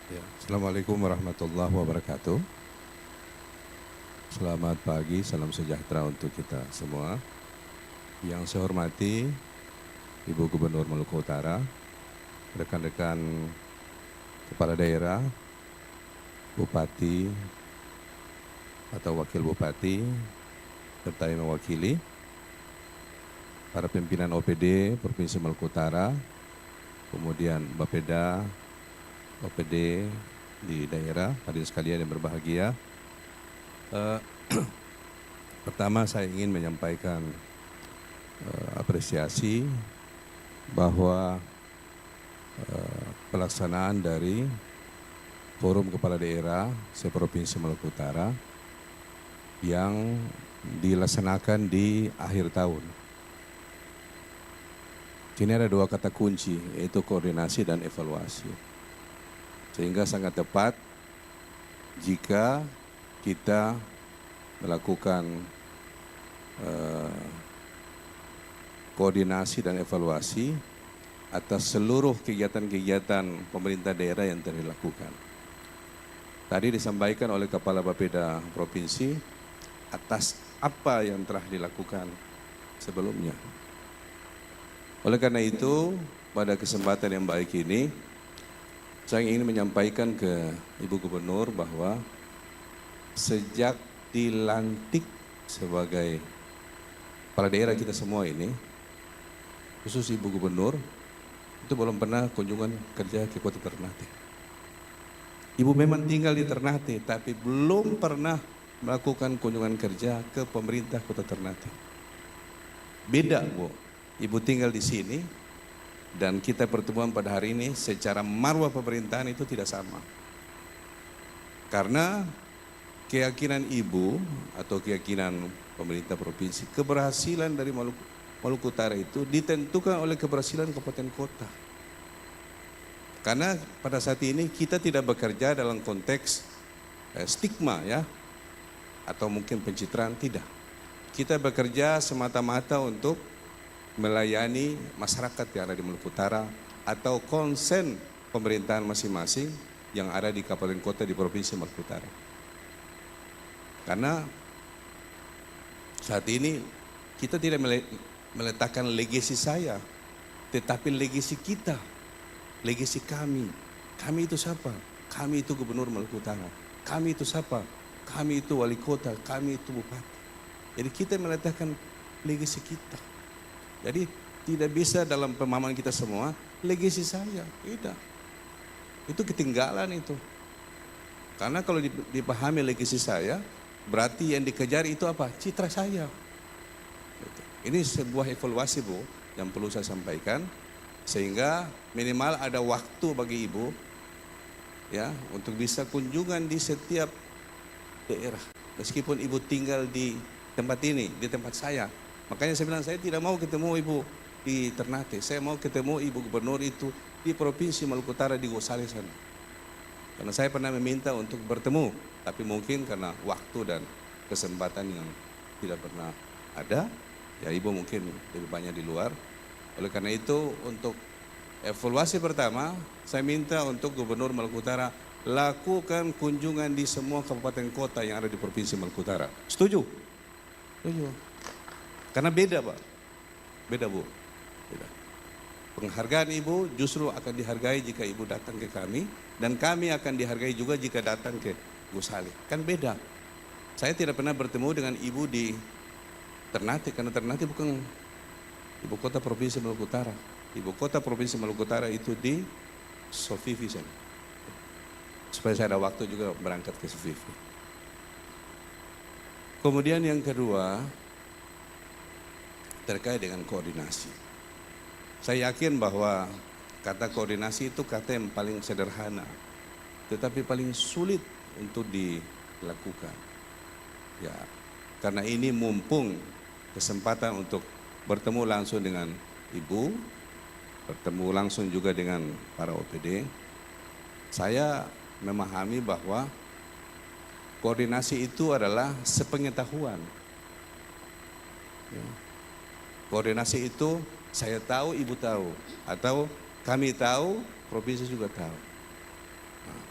Ya, Assalamualaikum warahmatullahi wabarakatuh. Selamat pagi, salam sejahtera untuk kita semua. Yang saya hormati Ibu Gubernur Maluku Utara, rekan-rekan kepala daerah, bupati atau wakil bupati, serta yang mewakili, para pimpinan OPD Provinsi Maluku Utara, kemudian Bapeda, OPD di daerah, hadirin sekalian yang berbahagia. Pertama saya ingin menyampaikan apresiasi bahwa pelaksanaan dari Forum Kepala Daerah se-Provinsi Maluku Utara yang dilaksanakan di akhir tahun. Ini ada dua kata kunci, yaitu koordinasi dan evaluasi. Sehingga sangat tepat jika kita melakukan koordinasi dan evaluasi atas seluruh kegiatan-kegiatan pemerintah daerah yang telah dilakukan. Tadi disampaikan oleh Kepala Bapeda Provinsi atas apa yang telah dilakukan sebelumnya. Oleh karena itu, pada kesempatan yang baik ini, saya ingin menyampaikan ke Ibu Gubernur bahwa sejak dilantik sebagai kepala daerah kita semua ini, khusus Ibu Gubernur, itu belum pernah kunjungan kerja ke Kota Ternate. Ibu memang tinggal di Ternate, tapi belum pernah melakukan kunjungan kerja ke pemerintah Kota Ternate. Beda, Bu. Ibu tinggal di sini dan kita pertemuan pada hari ini secara marwah pemerintahan itu tidak sama. Karena keyakinan Ibu atau keyakinan pemerintah provinsi, keberhasilan dari Maluku Utara itu ditentukan oleh keberhasilan kabupaten kota. Karena pada saat ini kita tidak bekerja dalam konteks stigma ya, atau mungkin pencitraan, tidak. Kita bekerja semata-mata untuk melayani masyarakat yang ada di Maluku Utara atau konsen pemerintahan masing-masing yang ada di kabupaten kota di Provinsi Maluku Utara. Karena saat ini kita tidak meletakkan legasi saya, tetapi legasi kita, legasi kami. Kami itu siapa? Kami itu Gubernur Maluku Utara. Kami itu siapa? Kami itu wali kota, kami itu bupati. Jadi kita meletakkan legasi kita. Jadi tidak bisa dalam pemahaman kita semua, legasi saya, tidak. Itu ketinggalan itu. Karena kalau dipahami legasi saya, berarti yang dikejar itu apa? Citra saya. Ini sebuah evaluasi, Bu, yang perlu saya sampaikan. Sehingga minimal ada waktu bagi Ibu ya untuk bisa kunjungan di setiap daerah. Meskipun Ibu tinggal di tempat ini, di tempat saya. Makanya saya bilang, saya tidak mau ketemu Ibu di Ternate. Saya mau ketemu Ibu Gubernur itu di Provinsi Maluku Utara di Gosale sana. Karena saya pernah meminta untuk bertemu, tapi mungkin karena waktu dan kesempatan yang tidak pernah ada, ya Ibu mungkin lebih banyak di luar. Oleh karena itu, untuk evaluasi pertama, saya minta untuk Gubernur Maluku Utara lakukan kunjungan di semua kabupaten kota yang ada di Provinsi Maluku Utara. Setuju? Setuju. Karena beda, Pak. Beda, Bu. Beda. Penghargaan Ibu justru akan dihargai jika Ibu datang ke kami, dan kami akan dihargai juga jika datang ke Gosale. Kan beda. Saya tidak pernah bertemu dengan Ibu di Ternate, karena Ternate bukan ibu kota Provinsi Maluku Utara. Ibu kota Provinsi Maluku Utara itu di Sofifi sana. Supaya saya ada waktu juga berangkat ke Sofifi. Kemudian yang kedua, terkait dengan koordinasi. Saya yakin bahwa kata koordinasi itu kata yang paling sederhana, tetapi paling sulit untuk dilakukan. Ya, karena ini mumpung kesempatan untuk bertemu langsung dengan Ibu, bertemu langsung juga dengan para OPD. Saya memahami bahwa koordinasi itu adalah sepengetahuan. Ya. Koordinasi itu saya tahu, Ibu tahu, atau kami tahu, provinsi juga tahu. Nah,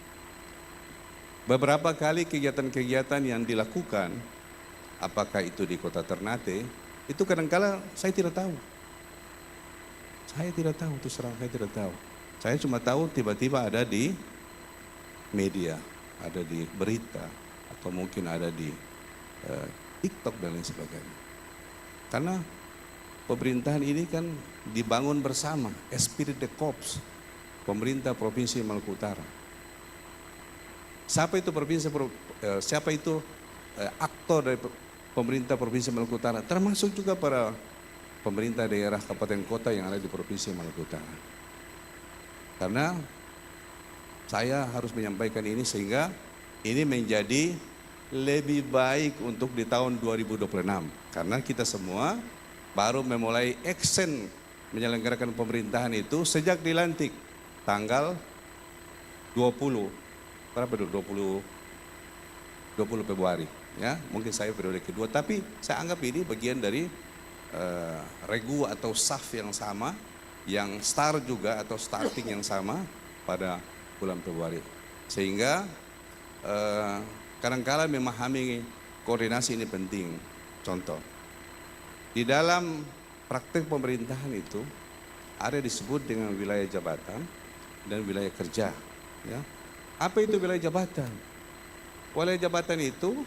Beberapa kali kegiatan-kegiatan yang dilakukan, apakah itu di kota Ternate, itu kadangkala saya tidak tahu. Saya tidak tahu, terus terang saya tidak tahu. Saya cuma tahu tiba-tiba ada di media, ada di berita, atau mungkin ada di TikTok dan lain sebagainya. Karena pemerintahan ini kan dibangun bersama, esprit de corps, pemerintah Provinsi Maluku Utara. Siapa itu aktor dari pemerintah Provinsi Maluku Utara, termasuk juga para pemerintah daerah kabupaten kota yang ada di Provinsi Maluku Utara. Karena saya harus menyampaikan ini sehingga ini menjadi lebih baik untuk di tahun 2026. Karena kita semua baru memulai action menyelenggarakan pemerintahan itu sejak dilantik tanggal 20 Februari, ya. Mungkin saya periode kedua, tapi saya anggap ini bagian dari regu atau saf yang sama, yang start juga atau starting yang sama pada bulan Februari. Sehingga kadang-kala memahami koordinasi ini penting. Contoh, di dalam praktek pemerintahan itu ada disebut dengan wilayah jabatan dan wilayah kerja, ya. Apa itu wilayah jabatan? Wilayah jabatan itu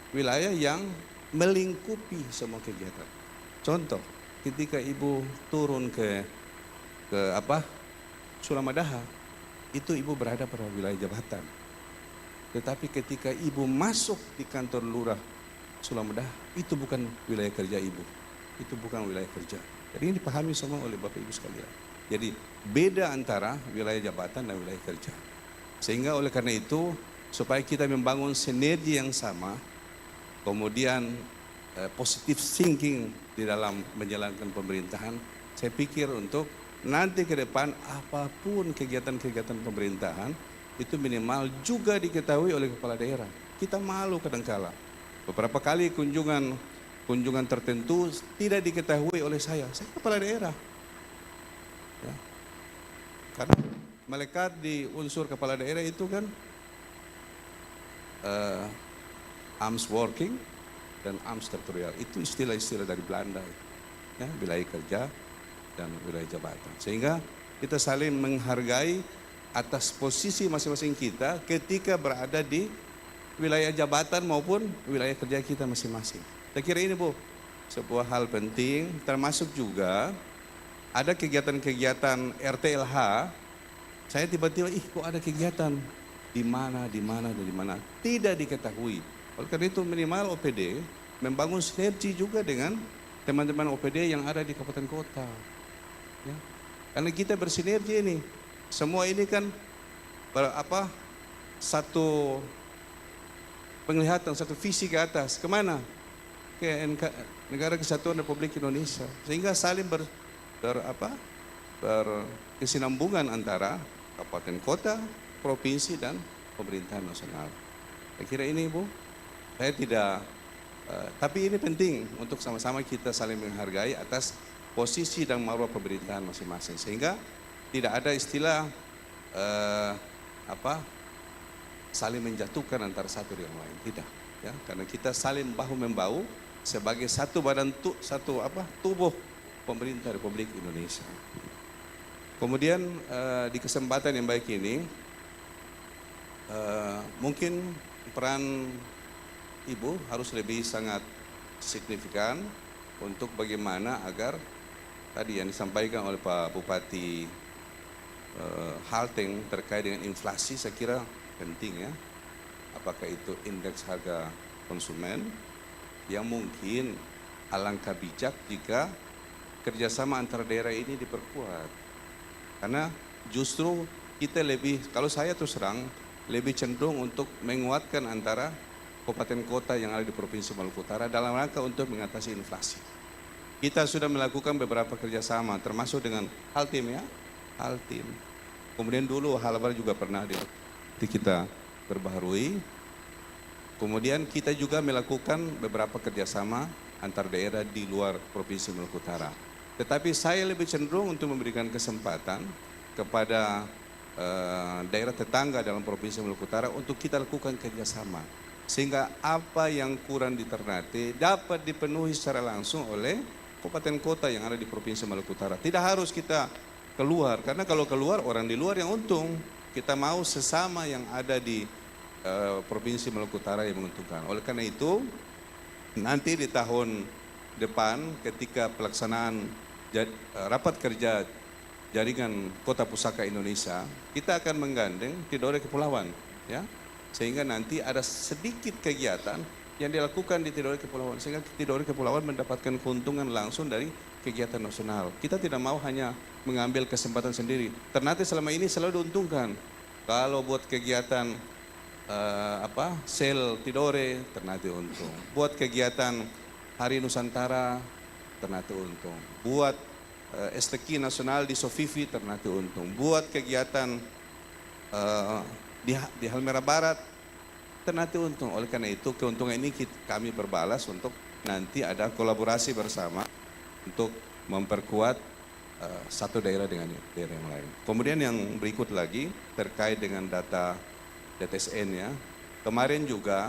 wilayah yang melingkupi semua kegiatan. Contoh, ketika ibu turun ke Sulamadaha, itu ibu berada pada wilayah jabatan. Tetapi ketika ibu masuk di kantor lurah Sulamadaha, itu bukan wilayah kerja ibu. Itu bukan wilayah kerja. Jadi ini dipahami semua oleh Bapak Ibu sekalian. Jadi beda antara wilayah jabatan dan wilayah kerja. Sehingga oleh karena itu, supaya kita membangun sinergi yang sama, kemudian positive thinking di dalam menjalankan pemerintahan, saya pikir untuk nanti ke depan apapun kegiatan-kegiatan pemerintahan, itu minimal juga diketahui oleh kepala daerah. Kita malu kadangkala. Beberapa kali kunjungan tertentu tidak diketahui oleh saya kepala daerah. Ya. Karena melekat di unsur kepala daerah itu kan arms working dan arms territorial. Itu istilah-istilah dari Belanda, ya, wilayah kerja dan wilayah jabatan. Sehingga kita saling menghargai atas posisi masing-masing kita ketika berada di wilayah jabatan maupun wilayah kerja kita masing-masing. Saya kira ini, Bu, sebuah hal penting, termasuk juga ada kegiatan-kegiatan RTLH. Saya tiba-tiba, kok ada kegiatan di mana, tidak diketahui. Oleh karena itu minimal OPD membangun sinergi juga dengan teman-teman OPD yang ada di kabupaten kota. Ya. Karena kita bersinergi ini, semua ini kan satu penglihatan, satu visi ke atas, kemana? Ke Negara Kesatuan Republik Indonesia. Sehingga saling berkesinambungan antara kabupaten kota, provinsi dan pemerintahan nasional. Saya kira ini, Bu, saya tidak, tapi ini penting untuk sama-sama kita saling menghargai atas posisi dan marwah pemerintahan masing-masing. Sehingga tidak ada istilah saling menjatuhkan antara satu dengan lain, tidak. Ya, karena kita saling bahu-membahu sebagai satu badan tubuh pemerintah Republik Indonesia. Kemudian di kesempatan yang baik ini, mungkin peran Ibu harus lebih sangat signifikan untuk bagaimana agar tadi yang disampaikan oleh Pak Bupati Halteng terkait dengan inflasi, saya kira penting, ya. Apakah itu indeks harga konsumen yang mungkin alangkah bijak jika kerjasama antara daerah ini diperkuat. Karena justru kita kalau saya terus terang, lebih cenderung untuk menguatkan antara kabupaten kota yang ada di Provinsi Maluku Utara dalam rangka untuk mengatasi inflasi. Kita sudah melakukan beberapa kerjasama, termasuk dengan Haltim, ya. Haltim. Kemudian dulu Halbar juga pernah kita perbaharui. Kemudian kita juga melakukan beberapa kerjasama antar daerah di luar Provinsi Maluku Utara. Tetapi saya lebih cenderung untuk memberikan kesempatan kepada daerah tetangga dalam Provinsi Maluku Utara untuk kita lakukan kerjasama. Sehingga apa yang kurang di Ternate dapat dipenuhi secara langsung oleh kabupaten kota yang ada di Provinsi Maluku Utara. Tidak harus kita keluar, karena kalau keluar orang di luar yang untung. Kita mau sesama yang ada di Provinsi Maluku Utara yang menguntungkan. Oleh karena itu, nanti di tahun depan ketika pelaksanaan rapat kerja jaringan Kota Pusaka Indonesia, kita akan menggandeng Tidore Kepulauan, ya, sehingga nanti ada sedikit kegiatan yang dilakukan di Tidore Kepulauan, sehingga Tidore Kepulauan mendapatkan keuntungan langsung dari kegiatan nasional. Kita tidak mau hanya mengambil kesempatan sendiri. Ternate selama ini selalu diuntungkan. Kalau buat kegiatan sel Tidore, Ternate untung. Buat kegiatan Hari Nusantara, Ternate untung. Buat STQ nasional di Sofifi, Ternate untung. Buat kegiatan di Halmahera Barat, Ternate untung. Oleh karena itu keuntungan ini kami berbalas untuk nanti ada kolaborasi bersama untuk memperkuat satu daerah dengan daerah yang lain. Kemudian yang berikut lagi terkait dengan data DTSN ya. Kemarin juga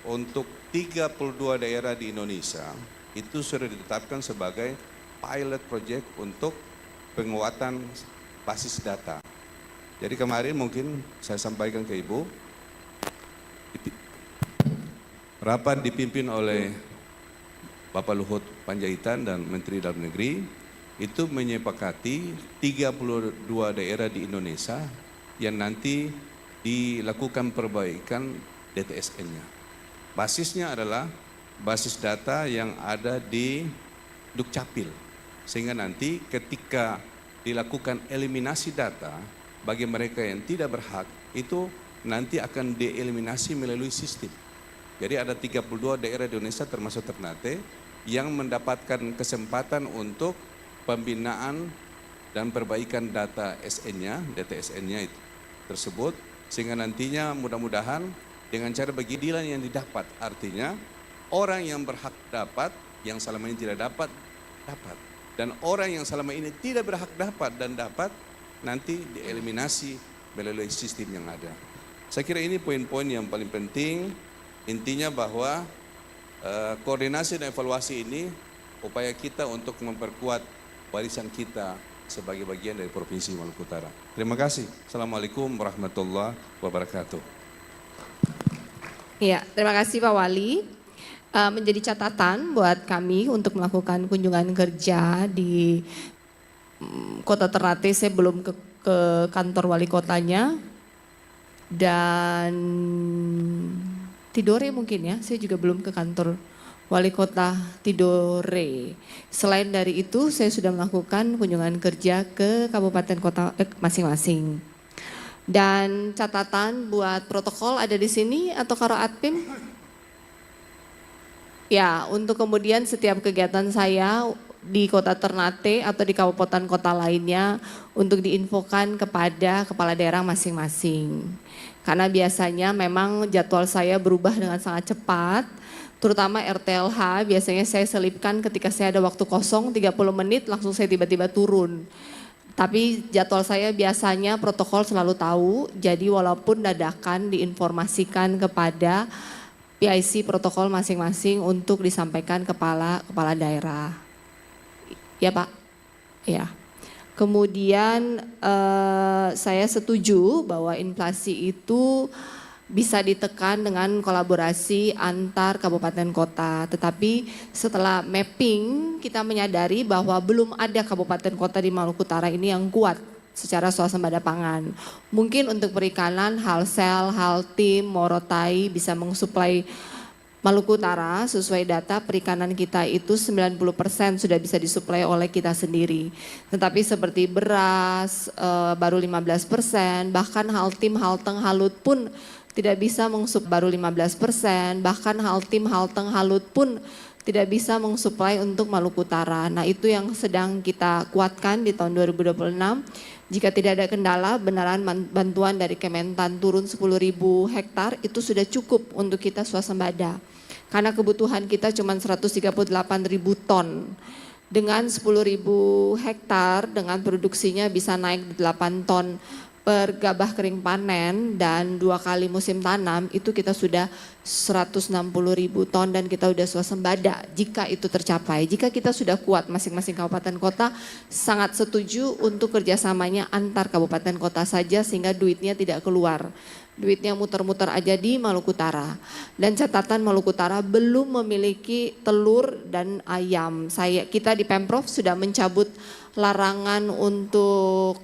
untuk 32 daerah di Indonesia itu sudah ditetapkan sebagai pilot project untuk penguatan basis data. Jadi kemarin mungkin saya sampaikan ke Ibu, rapat dipimpin oleh Bapak Luhut Panjaitan dan Menteri Dalam Negeri itu menyepakati 32 daerah di Indonesia yang nanti dilakukan perbaikan DTSN-nya. Basisnya adalah basis data yang ada di Dukcapil. Sehingga nanti ketika dilakukan eliminasi data bagi mereka yang tidak berhak, itu nanti akan dieliminasi melalui sistem. Jadi ada 32 daerah di Indonesia termasuk Ternate yang mendapatkan kesempatan untuk pembinaan dan perbaikan data SN-nya, DTSN-nya itu tersebut, sehingga nantinya mudah-mudahan dengan cara beginilah yang didapat. Artinya orang yang berhak dapat, yang selama ini tidak dapat, dapat. Dan orang yang selama ini tidak berhak dapat dan dapat, nanti dieliminasi melalui sistem yang ada. Saya kira ini poin-poin yang paling penting. Intinya bahwa koordinasi dan evaluasi ini upaya kita untuk memperkuat warisan kita sebagai bagian dari Provinsi Maluku Utara. Terima kasih. Assalamualaikum warahmatullahi wabarakatuh. Iya, terima kasih Pak Wali. Menjadi catatan buat kami untuk melakukan kunjungan kerja di Kota Ternate. Saya belum ke kantor wali kotanya dan Tidore mungkin ya, saya juga belum ke kantor wali kota Tidore. Selain dari itu saya sudah melakukan kunjungan kerja ke kabupaten kota masing-masing. Dan catatan buat protokol ada di sini atau karo admin? Ya, untuk kemudian setiap kegiatan saya di Kota Ternate atau di kabupaten kota lainnya untuk diinfokan kepada kepala daerah masing-masing. Karena biasanya memang jadwal saya berubah dengan sangat cepat, terutama RTLH biasanya saya selipkan ketika saya ada waktu kosong 30 menit langsung saya tiba-tiba turun. Tapi jadwal saya biasanya protokol selalu tahu, jadi walaupun dadakan diinformasikan kepada PIC protokol masing-masing untuk disampaikan kepala daerah. Ya Pak? Ya. Kemudian saya setuju bahwa inflasi itu bisa ditekan dengan kolaborasi antar kabupaten kota. Tetapi setelah mapping kita menyadari bahwa belum ada kabupaten kota di Maluku Utara ini yang kuat secara swasembada pangan. Mungkin untuk perikanan, Halsel, Haltim, Morotai bisa mensuplai Maluku Utara. Sesuai data perikanan kita itu 90% sudah bisa disuplai oleh kita sendiri. Tetapi seperti beras baru 15%, bahkan Haltim, Halteng, Halut pun tidak bisa baru 15%, bahkan Haltim, Halteng, Halut pun tidak bisa mensuplai untuk Maluku Utara. Nah itu yang sedang kita kuatkan di tahun 2026. Jika tidak ada kendala, benaran bantuan dari Kementan turun 10.000 hektar itu sudah cukup untuk kita swasembada. Karena kebutuhan kita cuma 138.000 ton. Dengan 10.000 hektar dengan produksinya bisa naik 8 ton per gabah kering panen dan 2 kali musim tanam itu kita sudah 160.000 ton dan kita sudah swasembada jika itu tercapai. Jika kita sudah kuat masing-masing kabupaten kota, sangat setuju untuk kerjasamanya antar kabupaten kota saja sehingga duitnya tidak keluar. Duitnya muter-muter aja di Maluku Utara. Dan catatan Maluku Utara belum memiliki telur dan ayam. Kita di Pemprov sudah mencabut larangan untuk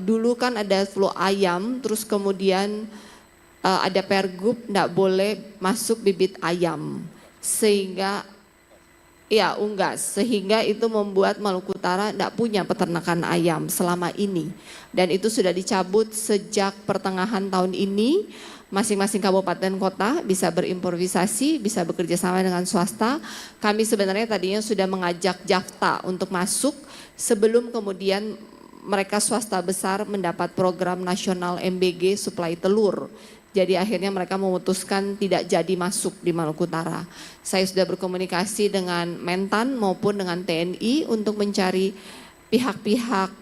dulu kan ada flu ayam, terus kemudian ada pergub tidak boleh masuk bibit ayam, sehingga ya unggas, sehingga itu membuat Maluku Utara tidak punya peternakan ayam selama ini, dan itu sudah dicabut sejak pertengahan tahun ini. Masing-masing kabupaten kota bisa berimprovisasi, bisa bekerja sama dengan swasta. Kami sebenarnya tadinya sudah mengajak JAFTA untuk masuk sebelum kemudian mereka swasta besar mendapat program nasional MBG suplai telur. Jadi akhirnya mereka memutuskan tidak jadi masuk di Maluku Utara. Saya sudah berkomunikasi dengan Mentan maupun dengan TNI untuk mencari pihak-pihak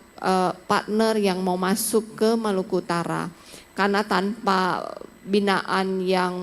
partner yang mau masuk ke Maluku Utara. Karena tanpa binaan yang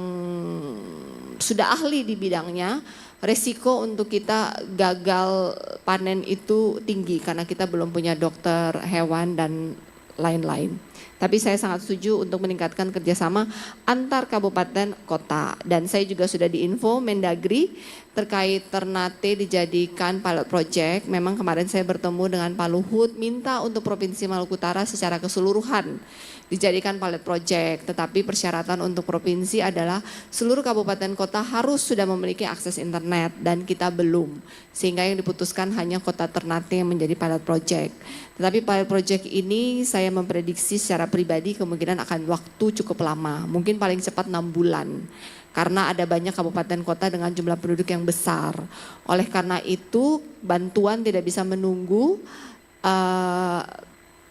sudah ahli di bidangnya, resiko untuk kita gagal panen itu tinggi karena kita belum punya dokter hewan dan lain-lain. Tapi saya sangat setuju untuk meningkatkan kerjasama antar kabupaten kota. Dan saya juga sudah diinfo Mendagri terkait Ternate dijadikan pilot project. Memang kemarin saya bertemu dengan Pak Luhut minta untuk Provinsi Maluku Utara secara keseluruhan dijadikan pilot project, tetapi persyaratan untuk provinsi adalah seluruh kabupaten kota harus sudah memiliki akses internet dan kita belum, sehingga yang diputuskan hanya kota Ternate yang menjadi pilot project. Tetapi pilot project ini saya memprediksi secara pribadi kemungkinan akan waktu cukup lama, mungkin paling cepat 6 bulan. Karena ada banyak kabupaten kota dengan jumlah penduduk yang besar. Oleh karena itu bantuan tidak bisa menunggu.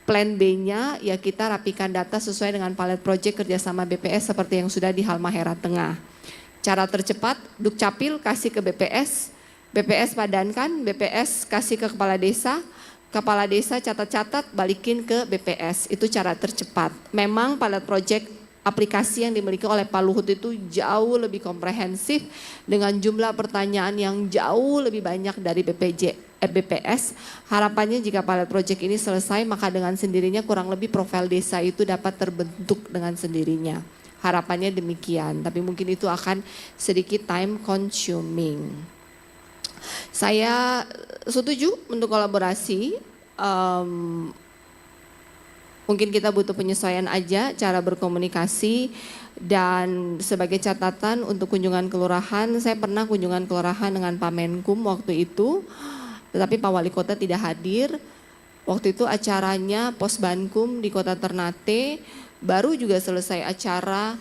Plan B-nya ya kita rapikan data sesuai dengan pilot project kerjasama BPS seperti yang sudah di Halmahera Tengah. Cara tercepat Dukcapil kasih ke BPS, BPS padankan, BPS kasih ke kepala desa catat-catat balikin ke BPS. Itu cara tercepat. Memang pilot project aplikasi yang dimiliki oleh Pak Luhut itu jauh lebih komprehensif dengan jumlah pertanyaan yang jauh lebih banyak dari BPS. Harapannya jika pilot project ini selesai maka dengan sendirinya kurang lebih profil desa itu dapat terbentuk dengan sendirinya. Harapannya demikian, tapi mungkin itu akan sedikit time consuming. Saya setuju untuk kolaborasi. Mungkin kita butuh penyesuaian aja cara berkomunikasi. Dan sebagai catatan untuk kunjungan kelurahan, saya pernah kunjungan kelurahan dengan Pak Menkum waktu itu, tetapi Pak Wali Kota tidak hadir. Waktu itu acaranya Posbankum di Kota Ternate, baru juga selesai acara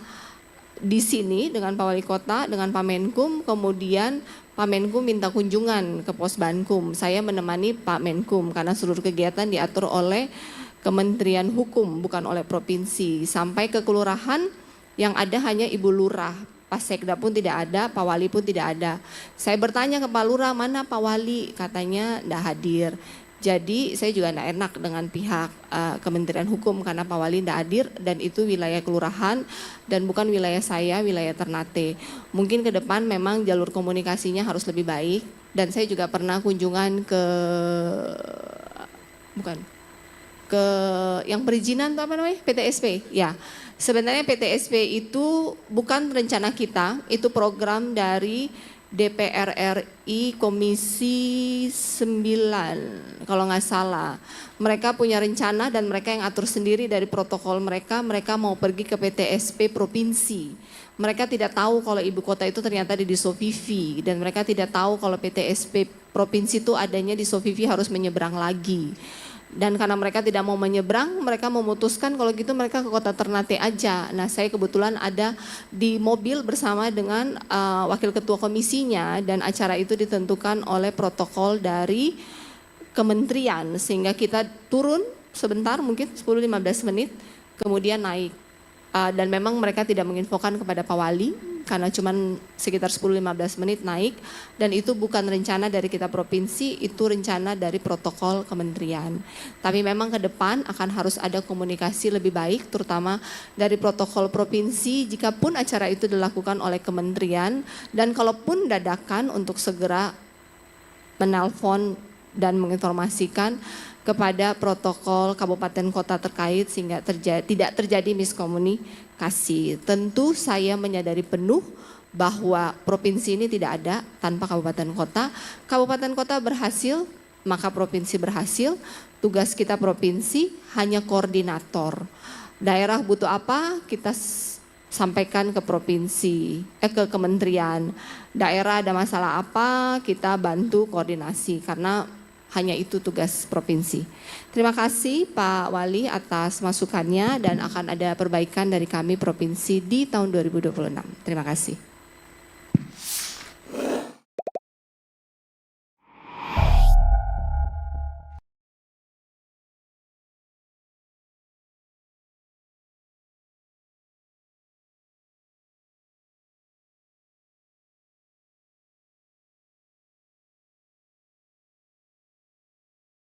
di sini dengan Pak Wali Kota, dengan Pak Menkum, kemudian Pak Menkum minta kunjungan ke Posbankum. Saya menemani Pak Menkum karena seluruh kegiatan diatur oleh Kementerian Hukum bukan oleh provinsi. Sampai ke kelurahan yang ada hanya Ibu Lurah, Pak Sekda pun tidak ada, Pak Wali pun tidak ada. Saya bertanya ke Pak Lurah, mana Pak Wali? Katanya tidak hadir. Jadi saya juga tidak enak dengan pihak Kementerian Hukum karena Pak Wali tidak hadir dan itu wilayah kelurahan dan bukan wilayah saya, wilayah Ternate. Mungkin ke depan memang jalur komunikasinya harus lebih baik dan saya juga pernah kunjungan ke yang perizinan itu apa namanya? PTSP. Ya. Sebenarnya PTSP itu bukan rencana kita, itu program dari DPR RI Komisi 9 kalau nggak salah. Mereka punya rencana dan mereka yang atur sendiri dari protokol mereka mau pergi ke PTSP provinsi. Mereka tidak tahu kalau ibu kota itu ternyata di Sovivi dan mereka tidak tahu kalau PTSP provinsi itu adanya di Sovivi harus menyeberang lagi. Dan karena mereka tidak mau menyeberang, mereka memutuskan kalau gitu mereka ke Kota Ternate aja. Nah saya kebetulan ada di mobil bersama dengan wakil ketua komisinya dan acara itu ditentukan oleh protokol dari kementerian. Sehingga kita turun sebentar mungkin 10-15 menit kemudian naik. Dan memang mereka tidak menginfokan kepada Pak Wali karena cuman sekitar 10-15 menit naik, dan itu bukan rencana dari kita provinsi, itu rencana dari protokol kementerian. Tapi memang ke depan akan harus ada komunikasi lebih baik, terutama dari protokol provinsi jikapun acara itu dilakukan oleh kementerian, dan kalaupun dadakan untuk segera menelpon dan menginformasikan kepada protokol kabupaten kota terkait sehingga tidak terjadi miskomunikasi. Tentu saya menyadari penuh bahwa provinsi ini tidak ada tanpa kabupaten kota. Kabupaten kota berhasil, maka provinsi berhasil. Tugas kita provinsi hanya koordinator. Daerah butuh apa, kita sampaikan ke provinsi, ke kementerian. Daerah ada masalah apa, kita bantu koordinasi karena hanya itu tugas provinsi. Terima kasih Pak Wali atas masukannya dan akan ada perbaikan dari kami provinsi di tahun 2026. Terima kasih.